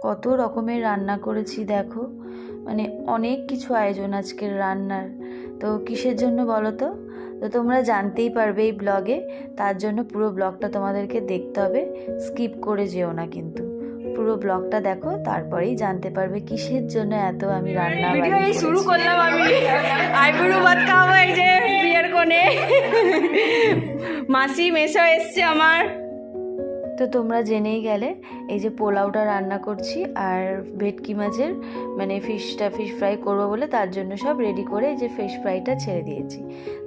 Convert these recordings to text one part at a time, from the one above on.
কত রকমের রান্না করেছি দেখো, মানে অনেক কিছু আয়োজন আজকের রান্নার। তো কিসের জন্য বলো তো? তো তোমরা জানতেই পারবে এই ব্লগে, তার জন্য পুরো ব্লগটা তোমাদেরকে দেখতে হবে, স্কিপ করে যেও না কিন্তু। পুরো ব্লগটা দেখো, তারপরেই জানতে পারবে কিসের জন্য এত আমি রান্না বাড়ি শুরু করলাম। আমি আইবুড়ো ভাত খাবো, এই যে বিয়ের কোণে মাসি মেসো এসছে আমার। তো তোমরা জেনেই গেলে এই যে পোলাওটা রান্না করছি, আর ভেটকি মাছের মানে ফিশ ফ্রাই করবো বলে তার জন্য সব রেডি করে এই যে ফিশ ফ্রাইটা ছেড়ে দিয়েছি।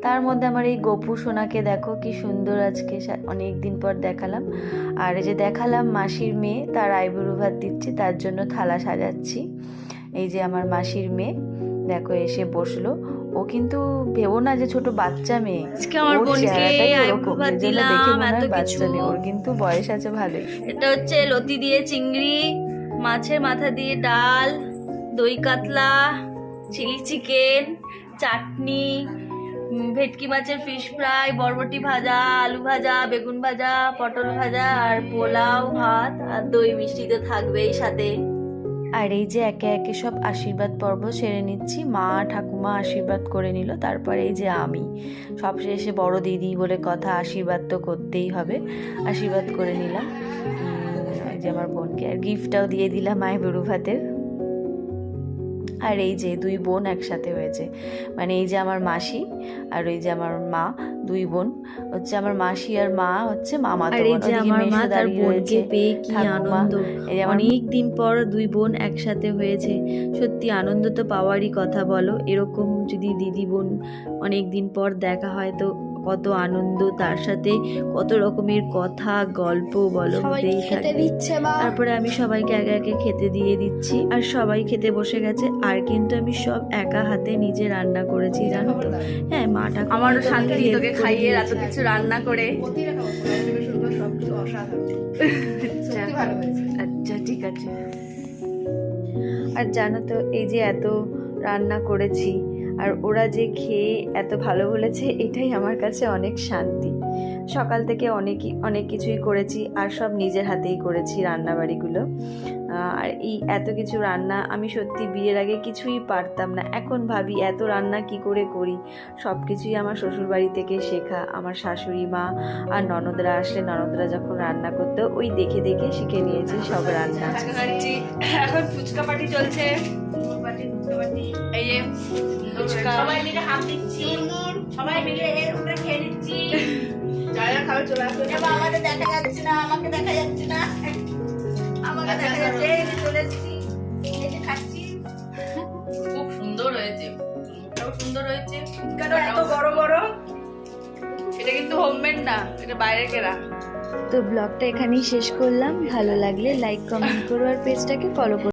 তার মধ্যে আমার এই গপু সোনাকে দেখো কি সুন্দর, আজকে অনেক দিন পর দেখালাম। আর এই যে দেখালাম মাসির মেয়ে, তার আইবুড়ো ভাত দিচ্ছি, তার জন্য থালা সাজাচ্ছি। এই যে আমার মাসির মেয়ে দেখো এসে বসলো। ও কিন্তু ভেবো না যে ছোট বাচ্চা মেয়ে, আমার বোনকে আইবুড়ো ভাত দিলাম, এত কিছু। ওর কিন্তু বয়স আছে ভালোই। এটা হচ্ছে লতি দিয়ে চিংড়ি, মাছের মাথা দিয়ে ডাল, দই কাতলা, চিলি চিকেন, চাটনি, ভেটকি মাছের ফিশ ফ্রাই, বরবটি ভাজা, আলু ভাজা, বেগুন ভাজা, পটল ভাজা, আর পোলাও ভাত, আর দই মিষ্টি তো থাকবেই সাথে। আর এই যে একে একে সব আশীর্বাদ পর্ব সেরে নিচ্ছি। মা ঠাকুমা আশীর্বাদ করে নিল, তারপরে এই যে আমি সবশেষে বড় দিদি বলে কথা, আশীর্বাদ তো করতেই হবে, আশীর্বাদ করে নিলাম। এই যে আমার বোনকে আর গিফটটাও দিয়ে দিলাম আইবুড়ো ভাতের। আর এই যে দুই বোন একসাথে হয়েছে, মানে এই যে আমার মাসি আর ওই যে আমার মা, দুই বোন হচ্ছে আমার মাসি আর মা হচ্ছে মামাতো বোন। আর এই যে আমার মা তার বোনকে পেয়ে কি আনন্দ, অনেক দিন পর দুই বোন একসাথে হয়েছে। সত্যি আনন্দ তো পাওয়ারই কথা, বলো। এরকম যদি দিদি বোন অনেক দিন পর দেখা হয় তো কত আনন্দ, তার সাথে কত রকমের কথা গল্প বলো হতেই থাকে। তারপরে আমি সবাইকে একে একে খেতে দিয়ে দিচ্ছি, আর সবাই খেতে বসে গেছে। আর কিন্তু আমি সব একা হাতে নিজে রান্না করেছি, জানো তো। হ্যাঁ, মাটা আমারও শান্তি তোকে খাইয়ে এত কিছু রান্না করে। আচ্ছা ঠিক আছে। আর জানো তো এই যে এত রান্না করেছি আর ওরা যে খেয়ে এত ভালো বলেছে, এটাই আমার কাছে অনেক শান্তি। সকাল থেকে অনেক কিছুই করেছি, আর সব নিজের হাতেই করেছি রান্নাবাড়িগুলো। আর এই এত কিছু রান্না আমি সত্যি বিয়ের আগে কিছুই পারতাম না। এখন ভাবি এত রান্না কি করে করি। সব কিছুই আমার শ্বশুরবাড়ি থেকে শেখা। আমার শাশুড়ি মা আর ননদরা আসলে, ননদরা যখন রান্না করতো ওই দেখে দেখে শিখে নিয়েছি সব রান্না। এখন ফুচকা পার্টি চলছে, এই যে সবাই মিলে হাত দিচ্ছি, সবাই মিলে ওটা খেয়ে নিচ্ছি। যারা খাবে চলে আসবে। আমাদের দেখা যাচ্ছে না, আমাকে দেখা যাচ্ছে না, আমাকে দেখা যাচ্ছে। এই যে চলে এসেছি, এই যে খাচ্ছি। খুব সুন্দর হয়েছে, মুখটাও সুন্দর হয়েছে। ফুচকাটা এত বড় বড়, এটা কিন্তু হোমমেড না, এটা বাইরে কেনা। তো ব্লগটা এখানেই শেষ করলাম। ভালো লাগলে লাইক কমেন্ট করো আর পেজটাকে ফলো করো।